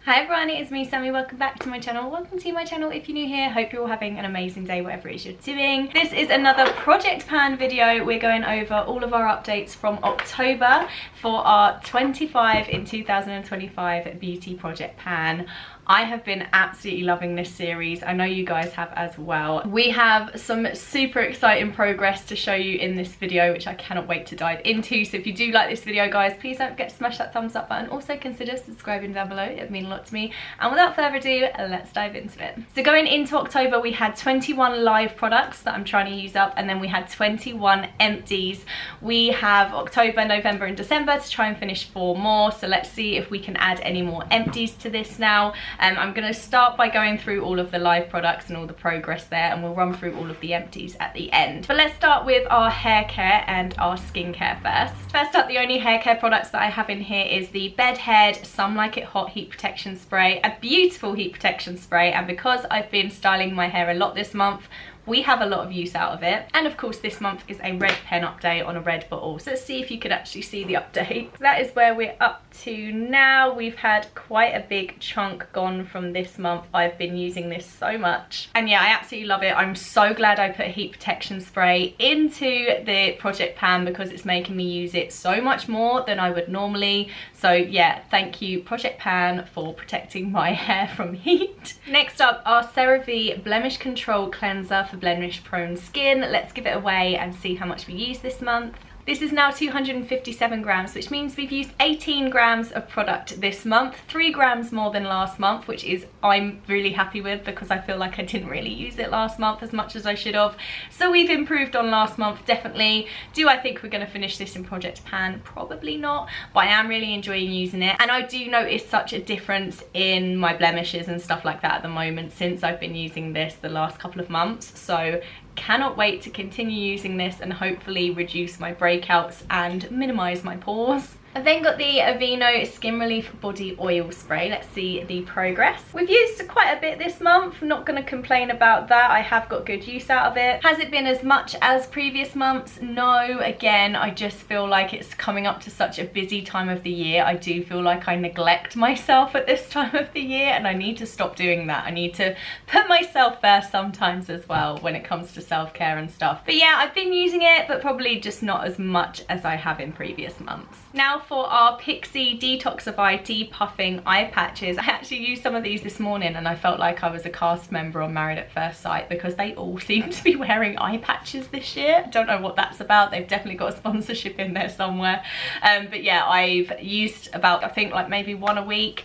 Hi everyone, it's me Sammy. Welcome back to my channel. Welcome to my channel if you're new here. Hope you're all having an amazing day whatever it is you're doing. This is another project pan video. We're going over all of our updates from October for our 25 in 2025 beauty project pan. I have been absolutely loving this series. I know you guys have as well. We have some super exciting progress to show you in this video, which I cannot wait to dive into. So if you do like this video, guys, please don't forget to smash that thumbs up button. Also consider subscribing down below. It would mean a lot to me. And without further ado, let's dive into it. So going into October, we had 21 live products that I'm trying to use up, and then we had 21 empties. We have October, November and December to try and finish 4 more. So let's see if we can add any more empties to this now. I'm going to start by going through all of the live products and all the progress there, and we'll run through all of the empties at the end. But let's start with our hair care and our skincare first. First up, the only hair care products that I have in here is the Bedhead Some Like It Hot Heat Protection Spray, a beautiful heat protection spray, and because I've been styling my hair a lot this month, we have a lot of use out of it. And of course this month is a red pen update on a red bottle, so let's see if you could actually see the update. So that is where we're up to now. We've had quite a big chunk gone from this month. I've been using this so much, and yeah, I absolutely love it. I'm so glad I put heat protection spray into the project pan because it's making me use it so much more than I would normally. So yeah, thank you project pan for protecting my hair from heat. Next up, our CeraVe Blemish Control Cleanser for blemish prone skin. Let's give it away and see how much we use this month. This is now 257 grams, which means we've used 18 grams of product this month, 3 grams more than last month, which is I'm really happy with because I feel like I didn't really use it last month as much as I should have. So we've improved on last month, definitely. Do I think we're going to finish this in project pan? Probably not, but I am really enjoying using it, and I do notice such a difference in my blemishes and stuff like that at the moment since I've been using this the last couple of months. So cannot wait to continue using this and hopefully reduce my breakouts and minimize my pores. I've then got the Aveeno Skin Relief Body Oil Spray. Let's see the progress. We've used quite a bit this month. I'm not going to complain about that. I have got good use out of it. Has it been as much as previous months? No. Again, I just feel like it's coming up to such a busy time of the year. I do feel like I neglect myself at this time of the year, and I need to stop doing that. I need to put myself first sometimes as well when it comes to self-care and stuff. But yeah, I've been using it, but probably just not as much as I have in previous months. Now for our Pixi Detoxify Depuffing Eye Patches. I actually used some of these this morning and I felt like I was a cast member on Married at First Sight because they all seem to be wearing eye patches this year. Don't know what that's about. They've definitely got a sponsorship in there somewhere. But yeah, I've used about, I think like maybe 1 a week.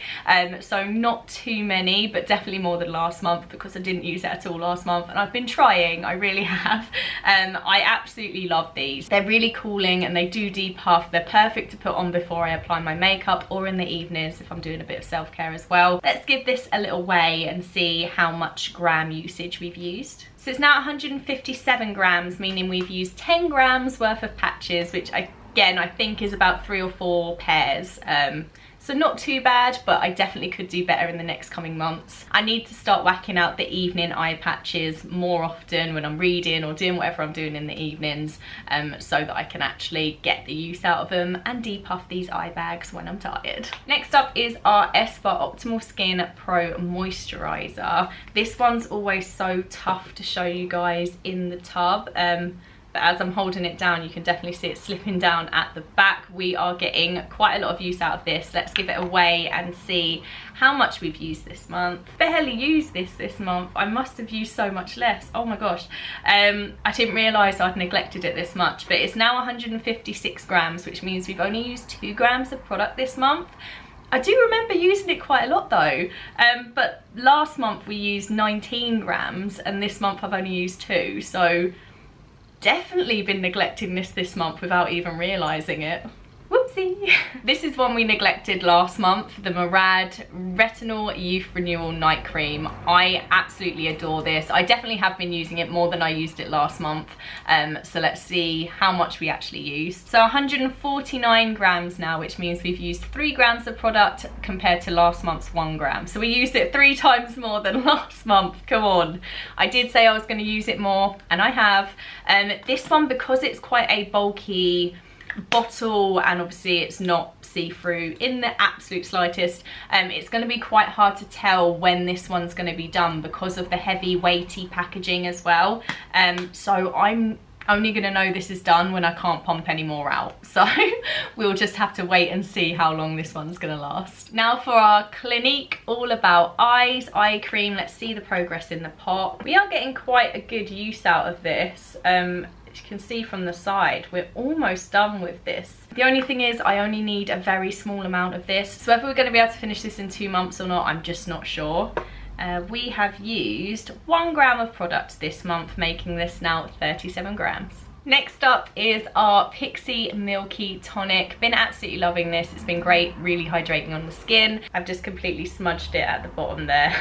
So not too many, but definitely more than last month because I didn't use it at all last month, and I've been trying, I really have. I absolutely love these. They're really cooling and they do depuff. They're perfect to put on before I apply my makeup or in the evenings if I'm doing a bit of self-care as well. Let's give this a little weigh and see how much gram usage we've used. So it's now 157 grams, meaning we've used 10 grams worth of patches, which again I think is about 3 or 4 pairs. So not too bad, but I definitely could do better in the next coming months. I need to start whacking out the evening eye patches more often when I'm reading or doing whatever I'm doing in the evenings, so that I can actually get the use out of them and depuff these eye bags when I'm tired. Next up is our Esper Optimal Skin Pro Moisturiser. This one's always so tough to show you guys in the tub. But as I'm holding it down, you can definitely see it slipping down at the back. We are getting quite a lot of use out of this. Let's give it a weigh and see how much we've used this month. Barely used this month. I must have used so much less. Oh my gosh. I didn't realise I'd neglected it this much, but it's now 156 grams, which means we've only used 2 grams of product this month. I do remember using it quite a lot though, but last month we used 19 grams and this month I've only used 2, so definitely been neglecting this month without even realizing it. Whoopsie. This is one we neglected last month, the Murad Retinol Youth Renewal Night Cream. I absolutely adore this. I definitely have been using it more than I used it last month. So let's see how much we actually used. So 149 grams now, which means we've used 3 grams of product compared to last month's 1 gram. So we used it 3 times more than last month. Come on. I did say I was going to use it more, and I have. This one, because it's quite a bulky bottle, and obviously it's not see-through in the absolute slightest. It's going to be quite hard to tell when this one's going to be done because of the heavy weighty packaging as well. So I'm only going to know this is done when I can't pump any more out, so we'll just have to wait and see how long this one's going to last. Now for our Clinique All About Eyes eye cream, let's see the progress in the pot. We are getting quite a good use out of this. As you can see from the side, we're almost done with this. The only thing is I only need a very small amount of this, so whether we're going to be able to finish this in 2 months or not, I'm just not sure. We have used 1 gram of product this month, making this now 37 grams. Next up is our Pixi Milky Tonic. Been absolutely loving this. It's been great, really hydrating on the skin. I've just completely smudged it at the bottom there.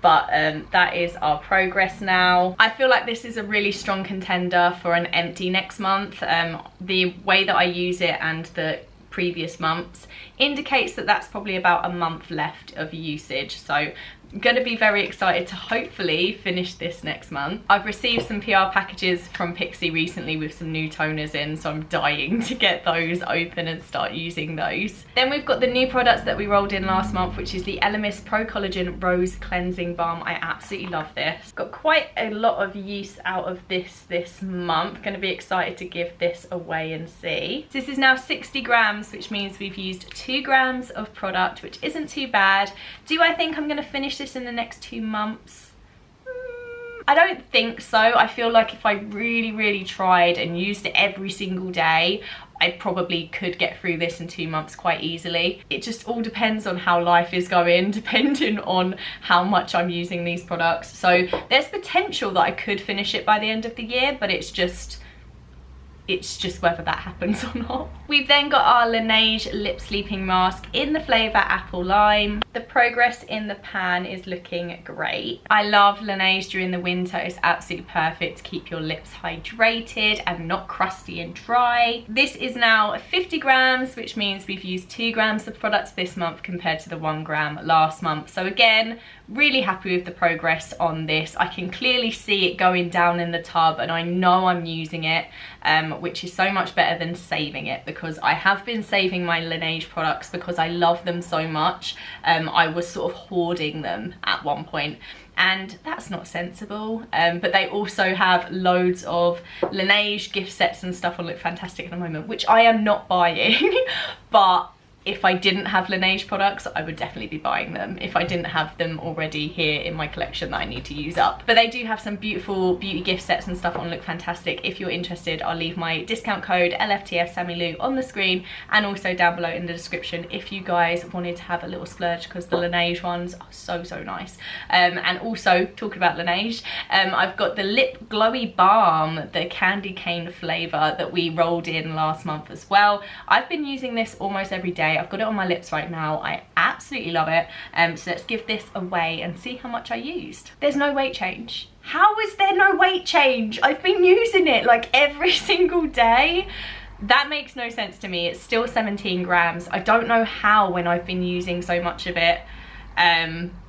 But that is our progress now. I feel like this is a really strong contender for an empty next month. The way that I use it and the previous months indicates that that's probably about a month left of usage, so I'm going to be very excited to hopefully finish this next month. I've received some PR packages from Pixi recently with some new toners in, so I'm dying to get those open and start using those. Then we've got the new products that we rolled in last month, which is the Elemis Pro Collagen Rose Cleansing Balm. I absolutely love this. Got quite a lot of use out of this month. Going to be excited to give this away and see. This is now 60 grams, which means we've used 2 grams of product, which isn't too bad. Do I think I'm going to finish this in the next 2 months? I don't think so. I feel like if I really tried and used it every single day, I probably could get through this in 2 months quite easily. It just all depends on how life is going, depending on how much I'm using these products. So there's potential that I could finish it by the end of the year, but it's just whether that happens or not. We've then got our Laneige Lip Sleeping Mask in the flavour Apple Lime. The progress in the pan is looking great. I love Laneige during the winter. It's absolutely perfect to keep your lips hydrated and not crusty and dry. This is now 50 grams, which means we've used 2 grams of product this month compared to the 1 gram last month. So again, really happy with the progress on this. I can clearly see it going down in the tub, and I know I'm using it, which is so much better than saving it, because I have been saving my Laneige products because I love them so much. I was sort of hoarding them at one point, and that's not sensible. But they also have loads of Laneige gift sets and stuff on Look Fantastic at the moment, which I am not buying. But if I didn't have Laneige products, I would definitely be buying them if I didn't have them already here in my collection that I need to use up. But they do have some beautiful beauty gift sets and stuff on Look Fantastic. If you're interested, I'll leave my discount code LFTF SammyLou on the screen, and also down below in the description if you guys wanted to have a little splurge, because the Laneige ones are so nice. And also, talking about Laneige, I've got the Lip Glowy Balm, the candy cane flavour that we rolled in last month as well. I've been using this almost every day. I've got it on my lips right now. I absolutely love it. So let's give this away and see how much I used. There's no weight change. How is there no weight change? I've been using it like every single day. That makes no sense to me. It's still 17 grams. I don't know how when I've been using so much of it.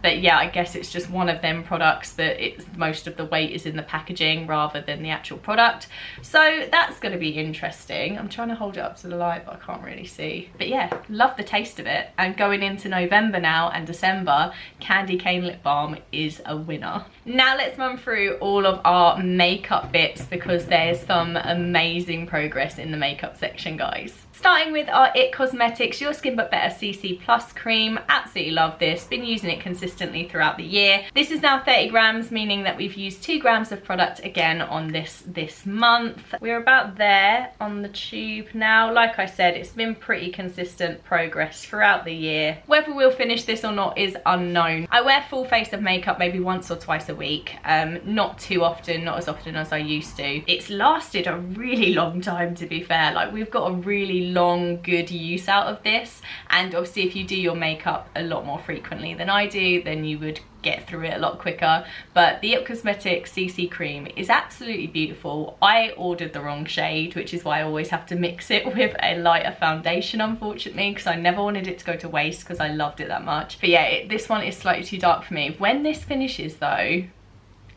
But yeah, I guess it's just one of them products that most of the weight is in the packaging rather than the actual product. So that's going to be interesting. I'm trying to hold it up to the light, but I can't really see. But yeah, love the taste of it. And going into November now and December, Candy Cane Lip Balm is a winner. Now let's run through all of our makeup bits, because there's some amazing progress in the makeup section, guys. Starting with our IT Cosmetics Your Skin But Better CC Plus Cream. Absolutely love this. Been using it consistently throughout the year. This is now 30 grams, meaning that we've used 2 grams of product again on this month. We're about there on the tube now. Like I said, it's been pretty consistent progress throughout the year. Whether we'll finish this or not is unknown. I wear full face of makeup maybe once or twice a week. Not too often, not as often as I used to. It's lasted a really long time, to be fair. Like, we've got a really long good use out of this, and obviously if you do your makeup a lot more frequently than I do, then you would get through it a lot quicker. But the IT Cosmetics CC cream is absolutely beautiful. I ordered the wrong shade, which is why I always have to mix it with a lighter foundation, unfortunately, because I never wanted it to go to waste because I loved it that much. But yeah, this one is slightly too dark for me. When this finishes though,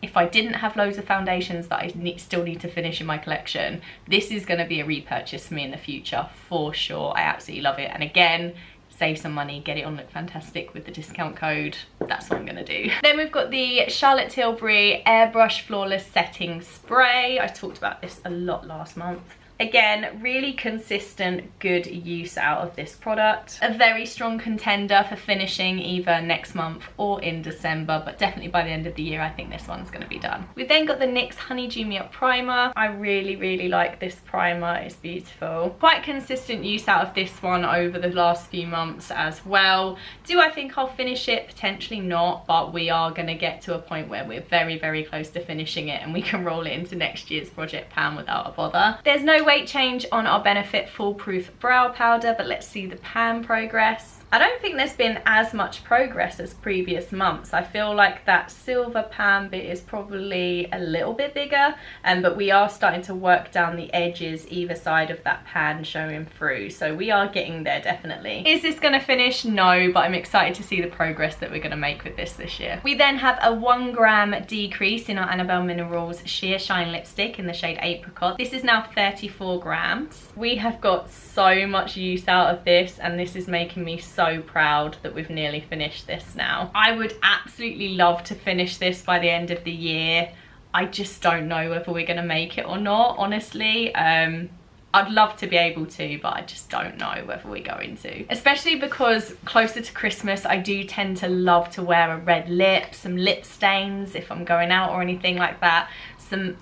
if I didn't have loads of foundations that I still need to finish in my collection, this is going to be a repurchase for me in the future for sure. I absolutely love it. And again, save some money, get it on Look Fantastic with the discount code. That's what I'm gonna do. Then we've got the Charlotte Tilbury Airbrush Flawless Setting Spray. I talked about this a lot last month. Again, really consistent, good use out of this product. A very strong contender for finishing either next month or in December, but definitely by the end of the year, I think this one's gonna be done. We've then got the NYX Honeydew Me Up Primer. I really like this primer, it's beautiful. Quite consistent use out of this one over the last few months as well. Do I think I'll finish it? Potentially not, but we are gonna get to a point where we're very close to finishing it and we can roll it into next year's project pan without a bother. There's no weight change on our Benefit Foolproof Brow Powder, but let's see the pan progress. I don't think there's been as much progress as previous months. I feel like that silver pan bit is probably a little bit bigger, but we are starting to work down the edges either side of that pan showing through. So we are getting there, definitely. Is this gonna finish? No, but I'm excited to see the progress that we're gonna make with this year. We then have a 1 gram decrease in our Annabelle Minerals Sheer Shine Lipstick in the shade Apricot. This is now 34 grams. We have got so much use out of this, and this is making me so proud that we've nearly finished this now. I would absolutely love to finish this by the end of the year. I just don't know whether we're gonna make it or not, honestly. I'd love to be able to, but I just don't know whether we're going to. Especially because closer to Christmas, I do tend to love to wear a red lip, some lip stains if I'm going out or anything like that.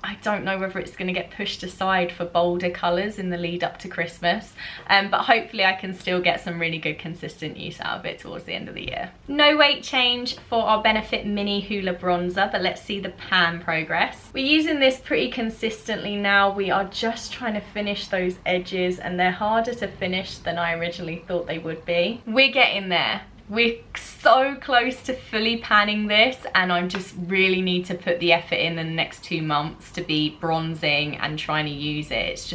I don't know whether it's going to get pushed aside for bolder colours in the lead up to Christmas, but hopefully I can still get some really good consistent use out of it towards the end of the year. No weight change for our Benefit Mini Hoola Bronzer, but let's see the pan progress. We're using this pretty consistently now. We are just trying to finish those edges, and they're harder to finish than I originally thought they would be. We're getting there. We're so close to fully panning this, and I just really need to put the effort in the next 2 months to be bronzing and trying to use it.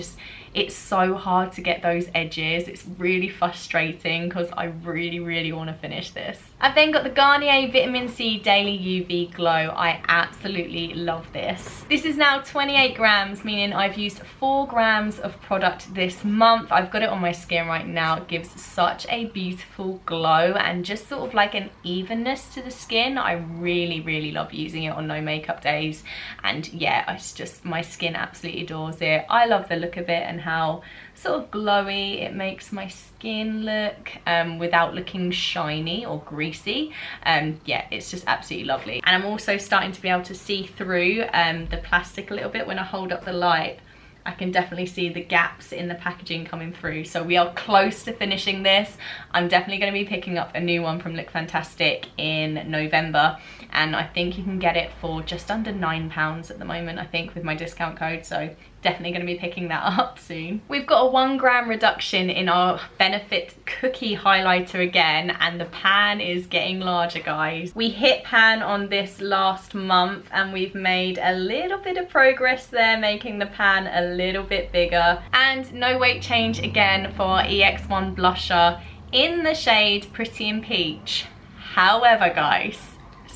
It's so hard to get those edges. It's really frustrating because I really want to finish this. I've then got the Garnier Vitamin C Daily UV Glow. I absolutely love this. This is now 28 grams, meaning I've used 4 grams of product this month. I've got it on my skin right now. It gives such a beautiful glow and just sort of like an evenness to the skin. I really love using it on no makeup days. And yeah, it's just, my skin absolutely adores it. I love the look of it and how sort of glowy it makes my skin look without looking shiny or greasy. Yeah, it's just absolutely lovely. And I'm also starting to be able to see through the plastic a little bit when I hold up the light. I can definitely see the gaps in the packaging coming through. So we are close to finishing this. I'm definitely going to be picking up a new one from Look Fantastic in November, and I think you can get it for just under £9 at the moment, I think, with my discount code. So definitely going to be picking that up soon. We've got a 1 gram reduction in our Benefit Cookie Highlighter again, and the pan is getting larger, guys. We hit pan on this last month and we've made a little bit of progress there, making the pan a little bit bigger. And no weight change again for our EX1 blusher in the shade Pretty in Peach. However, guys,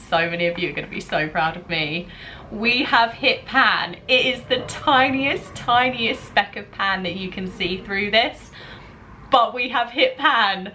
so many of you are going to be so proud of me. We have hit pan. It is the tiniest speck of pan that you can see through this, but we have hit pan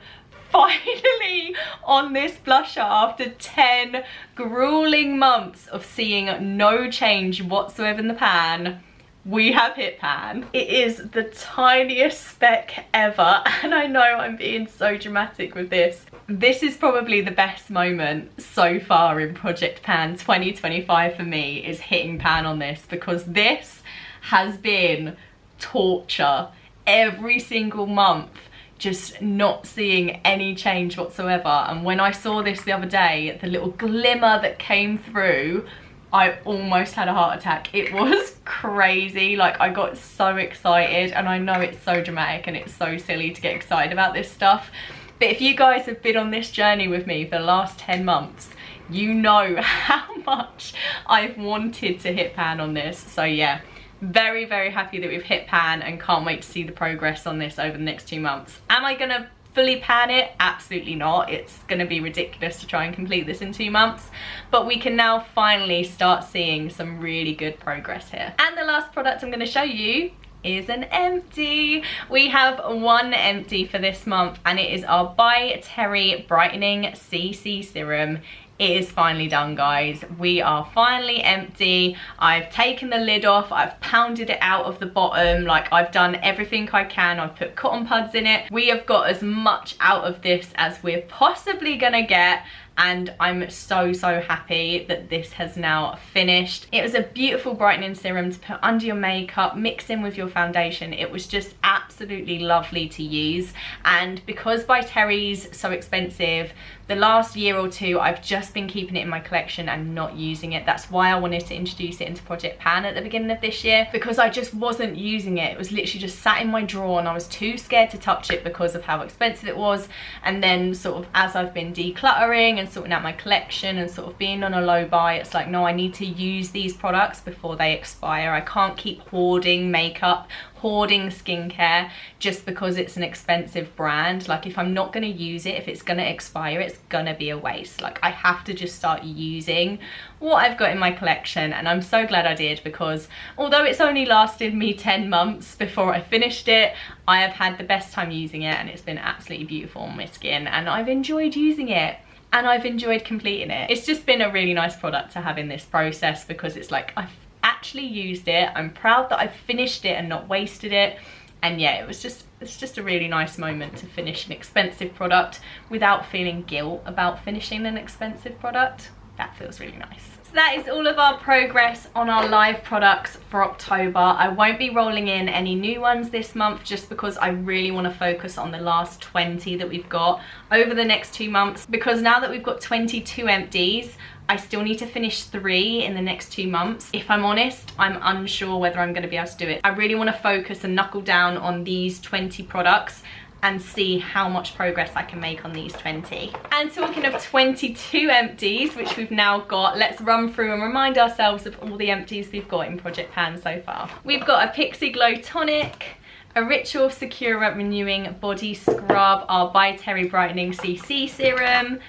finally on this blusher after 10 grueling months of seeing no change whatsoever in the pan. We have hit pan. It is the tiniest speck ever, and I know I'm being so dramatic with this. This is probably the best moment so far in Project Pan 2025 for me, is hitting pan on this, because this has been torture every single month, just not seeing any change whatsoever. And when I saw this the other day, the little glimmer that came through, I almost had a heart attack. It was crazy. Like, I got so excited, and I know it's so dramatic and it's so silly to get excited about this stuff, but if you guys have been on this journey with me for the last 10 months, you know how much I've wanted to hit pan on this. So yeah, very happy that we've hit pan and can't wait to see the progress on this over the next 2 months. Am I gonna fully pan it? Absolutely not. It's gonna be ridiculous to try and complete this in 2 months, but we can now finally start seeing some really good progress here. And the last product I'm gonna show you is an empty. We have one empty for this month, and it is our By Terry Brightening CC Serum. It is finally done, guys. We are finally empty. I've taken the lid off, I've pounded it out of the bottom, like I've done everything I can. I've put cotton pads in it. We have got as much out of this as we're possibly gonna get, and I'm so happy that this has now finished. It was a beautiful brightening serum to put under your makeup, mix in with your foundation. It was just absolutely lovely to use, and because By Terry's so expensive, the last year or two I've just been keeping it in my collection and not using it. That's why I wanted to introduce it into Project Pan at the beginning of this year, because I just wasn't using it. It was literally just sat in my drawer and I was too scared to touch it because of how expensive it was. And then sort of as I've been decluttering and sorting out my collection and sort of being on a low buy, it's like, no, I need to use these products before they expire. I can't keep hoarding makeup, hoarding skincare just because it's an expensive brand. Like, if I'm not going to use it, if it's going to expire, it's going to be a waste. Like, I have to just start using what I've got in my collection, and I'm so glad I did, because although it's only lasted me 10 months before I finished it, I have had the best time using it, and it's been absolutely beautiful on my skin, and I've enjoyed using it. And I've enjoyed completing it. It's just been a really nice product to have in this process, because it's like, I've actually used it. I'm proud that I've finished it and not wasted it. And yeah, it's just a really nice moment to finish an expensive product without feeling guilt about finishing an expensive product. That feels really nice. That is all of our progress on our live products for October. I won't be rolling in any new ones this month, just because I really want to focus on the last 20 that we've got over the next 2 months, because now that we've got 22 empties, I still need to finish 3 in the next 2 months. If I'm honest, I'm unsure whether I'm going to be able to do it. I really want to focus and knuckle down on these 20 products and see how much progress I can make on these 20. And talking of 22 empties, which we've now got, let's run through and remind ourselves of all the empties we've got in Project Pan so far. We've got a Pixi Glow Tonic, a Ritual Secura Renewing Body Scrub, our By Terry Brightening CC Serum,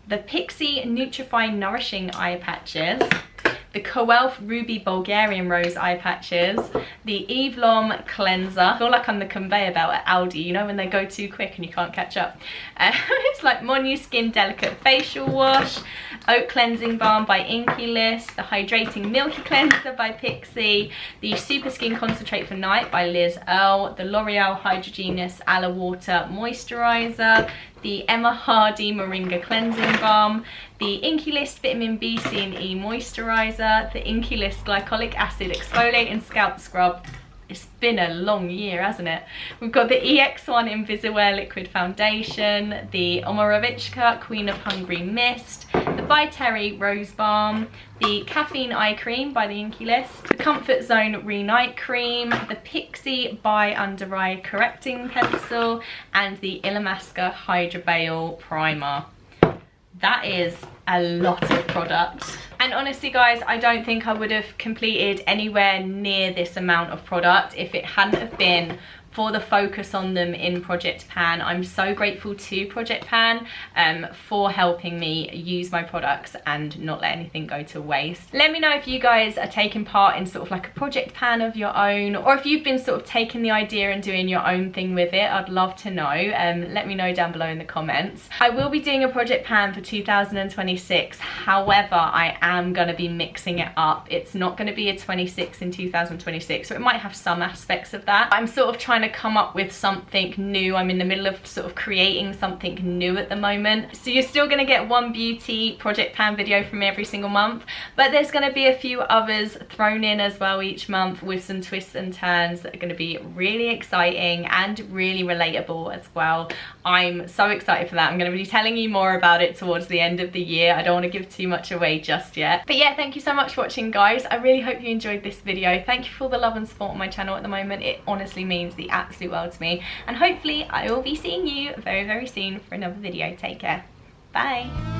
the Pixi Nutrify Nourishing Eye Patches, the Co-Elf Ruby Bulgarian Rose Eye Patches, the Eve Lom Cleanser. I feel like I'm the conveyor belt at Aldi, you know, when they go too quick and you can't catch up. It's like Monu Skin Delicate Facial Wash, Oat Cleansing Balm by Inky List, the Hydrating Milky Cleanser by Pixi, the Super Skin Concentrate for Night by Liz Earle, the L'Oreal Hydrogenous Aloe Water Moisturizer, the Emma Hardy Moringa Cleansing Balm, the Inky List Vitamin B, C and E Moisturizer, the Inky List Glycolic Acid Exfoliating Scalp Scrub. It's been a long year, hasn't it? We've got the EX1 Invisiwear Liquid Foundation, the Omorovicka Queen of Hungry Mist, the By Terry Rose Balm, the Caffeine Eye Cream by the Inky List, the Comfort Zone Re-Night Cream, the Pixi By Under Eye Correcting Pencil, and the Illamasqua Hydra Veil Primer. That is a lot of product. And honestly guys, I don't think I would have completed anywhere near this amount of product if it hadn't have been for the focus on them in Project Pan. I'm so grateful to Project Pan for helping me use my products and not let anything go to waste. Let me know if you guys are taking part in sort of like a Project Pan of your own, or if you've been sort of taking the idea and doing your own thing with it. I'd love to know. Let me know down below in the comments. I will be doing a Project Pan for 2026. However, I am going to be mixing it up. It's not going to be a 26 in 2026, so it might have some aspects of that. I'm sort of trying to come up with something new. I'm in the middle of sort of creating something new at the moment. So you're still going to get one beauty Project Pan video from me every single month, but there's going to be a few others thrown in as well each month with some twists and turns that are going to be really exciting and really relatable as well. I'm so excited for that. I'm going to be telling you more about it towards the end of the year. I don't want to give too much away just yet. But yeah, thank you so much for watching guys. I really hope you enjoyed this video. Thank you for all the love and support on my channel at the moment. It honestly means the absolute world to me, and hopefully I will be seeing you very soon for another video. Take care. Bye.